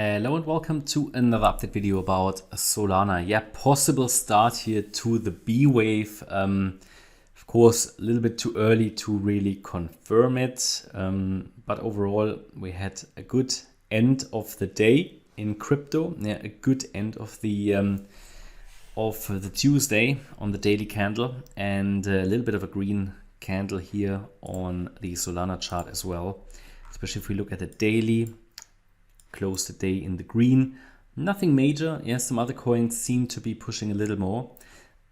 Hello and welcome to another update video about Solana. Yeah, possible start here to the B wave. Of course, a little bit too early to really confirm it. But overall, we had a good end of the day in crypto. Yeah, a good end of the Tuesday on the daily candle, and a little bit of a green candle here on the Solana chart as well. Especially if we look at the daily. Close the day in the green. Nothing major. Yeah, some other coins seem to be pushing a little more,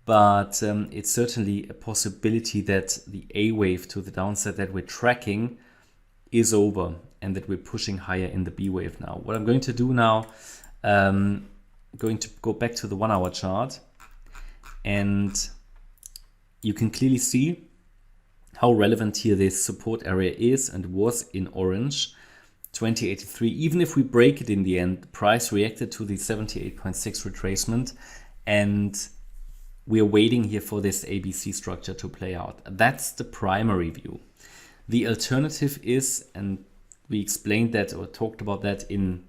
but it's certainly a possibility that the A wave to the downside that we're tracking is over and that we're pushing higher in the B wave now. What I'm going to do now, going to go back to the 1 hour chart, and you can clearly see how relevant here this support area is and was in orange. 2083, even if we break it in the end, the price reacted to the 78.6 retracement, and we're waiting here for this ABC structure to play out. That's the primary view. The alternative is, and we explained that or talked about that in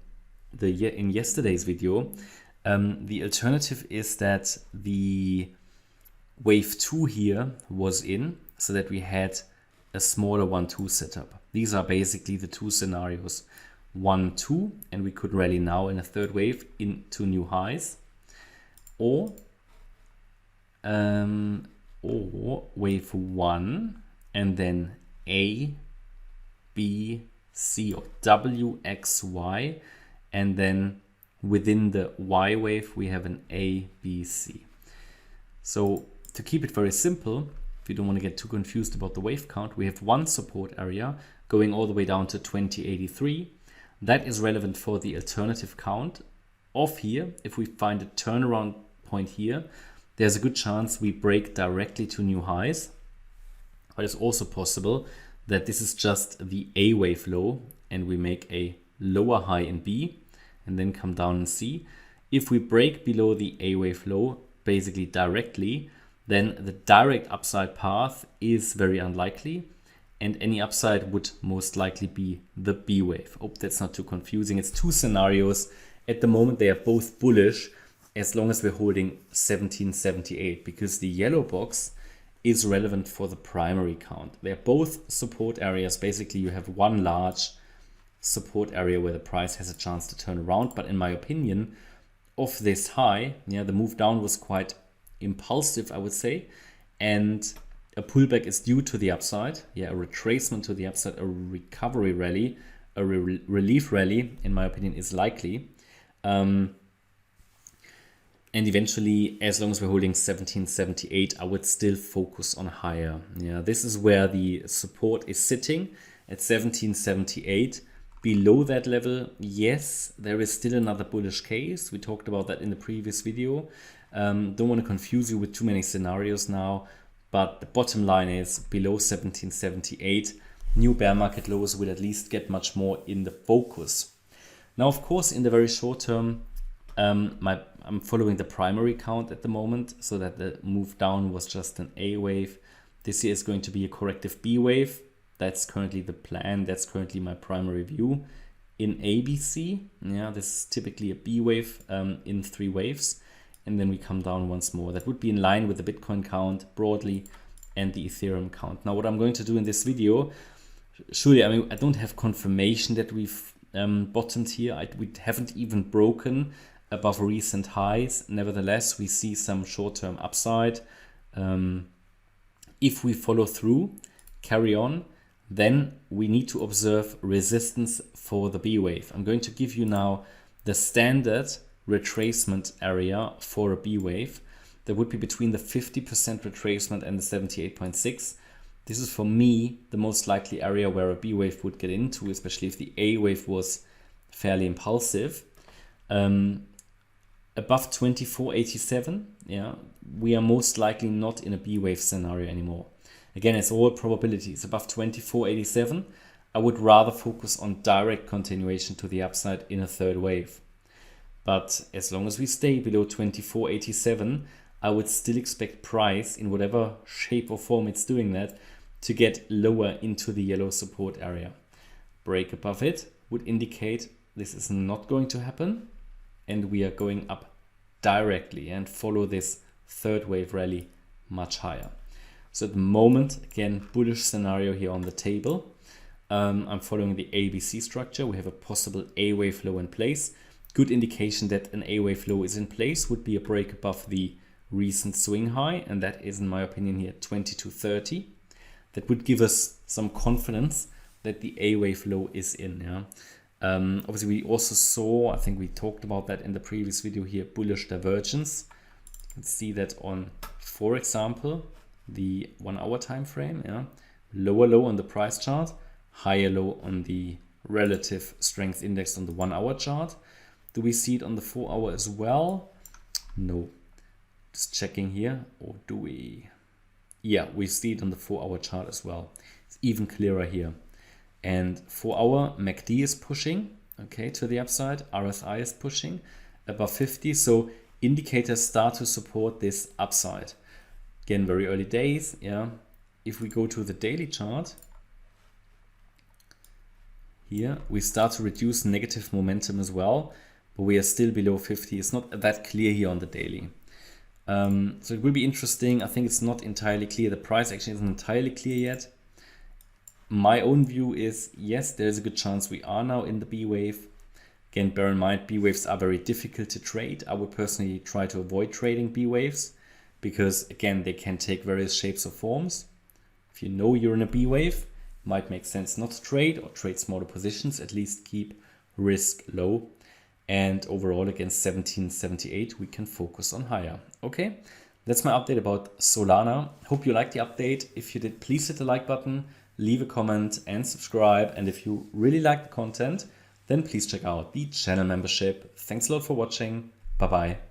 yesterday's video, the alternative is that the wave 2 here was in, so that we had a smaller 1-2 setup. These are basically the two scenarios, 1-2, and we could rally now in a third wave into new highs, or wave 1 and then A, B, C, or W, X, Y, and then within the Y wave we have an A, B, C. So to keep it very simple, if you don't want to get too confused about the wave count, we have one support area going all the way down to 2083. That is relevant for the alternative count of here. If we find a turnaround point here, there's a good chance we break directly to new highs. But it's also possible that this is just the A wave low and we make a lower high in B and then come down in C. If we break below the A wave low, basically directly, then the direct upside path is very unlikely, and any upside would most likely be the B wave. Hope that's not too confusing. It's two scenarios. At the moment, they are both bullish as long as we're holding 1778, because the yellow box is relevant for the primary count. They're both support areas. Basically, you have one large support area where the price has a chance to turn around. But in my opinion, of this high, yeah, the move down was quite impulsive, I would say, and a pullback is due to the upside. Yeah, a retracement to the upside, a recovery rally, a relief rally, in my opinion, is likely. And eventually, as long as we're holding 1778, I would still focus on higher. Yeah, this is where the support is sitting at 1778. Below that level, yes, there is still another bullish case. We talked about that in the previous video. Don't want to confuse you with too many scenarios now, but the bottom line is below 1778, new bear market lows will at least get much more in the focus. Now, of course, in the very short term, I'm following the primary count at the moment, so that the move down was just an A wave. This here is going to be a corrective B wave. That's currently the plan. That's currently my primary view. In ABC, yeah, this is typically a B wave in 3 waves. And then we come down once more. That would be in line with the Bitcoin count broadly and the Ethereum count. Now, what I'm going to do in this video, surely, I mean, I don't have confirmation that we've bottomed here. We haven't even broken above recent highs. Nevertheless, we see some short-term upside. If we follow through, carry on, then we need to observe resistance for the B wave. I'm going to give you now the standard retracement area for a B wave. That would be between the 50% retracement and the 78.6. This is for me the most likely area where a B wave would get into, especially if the A wave was fairly impulsive. Above 2487, yeah, we are most likely not in a B wave scenario anymore. Again, it's all probabilities. Above 2487, I would rather focus on direct continuation to the upside in a third wave. But as long as we stay below 2487, I would still expect price, in whatever shape or form it's doing that, to get lower into the yellow support area. Break above it would indicate this is not going to happen, and we are going up directly and follow this third wave rally much higher. So at the moment, again, bullish scenario here on the table. I'm following the ABC structure. We have a possible A wave low in place. Good indication that an A wave low is in place would be a break above the recent swing high, and that is, in my opinion, here 22.30. That would give us some confidence that the A wave low is in. Yeah. Obviously, we also saw, I think we talked about that in the previous video here, bullish divergence. You can see that on, for example, the 1 hour time frame. Yeah. Lower low on the price chart, higher low on the relative strength index on the 1 hour chart. Do we see it on the 4 hour as well? No. Just checking here. Or do we? Yeah, we see it on the 4 hour chart as well. It's even clearer here. And 4 hour MACD is pushing, okay, to the upside. RSI is pushing above 50. So indicators start to support this upside. Again, very early days. Yeah. If we go to the daily chart, here we start to reduce negative momentum as well, but we are still below 50. It's not that clear here on the daily. So it will be interesting. I think it's not entirely clear. The price action isn't entirely clear yet. My own view is, yes, there's a good chance we are now in the B wave. Again, bear in mind, B waves are very difficult to trade. I would personally try to avoid trading B waves because, again, they can take various shapes or forms. If you know you're in a B wave, might make sense not to trade or trade smaller positions, at least keep risk low. And overall against 1778, we can focus on higher. Okay, that's my update about Solana. Hope you liked the update. If you did, please hit the like button, leave a comment and subscribe. And if you really like the content, then please check out the channel membership. Thanks a lot for watching. Bye-bye.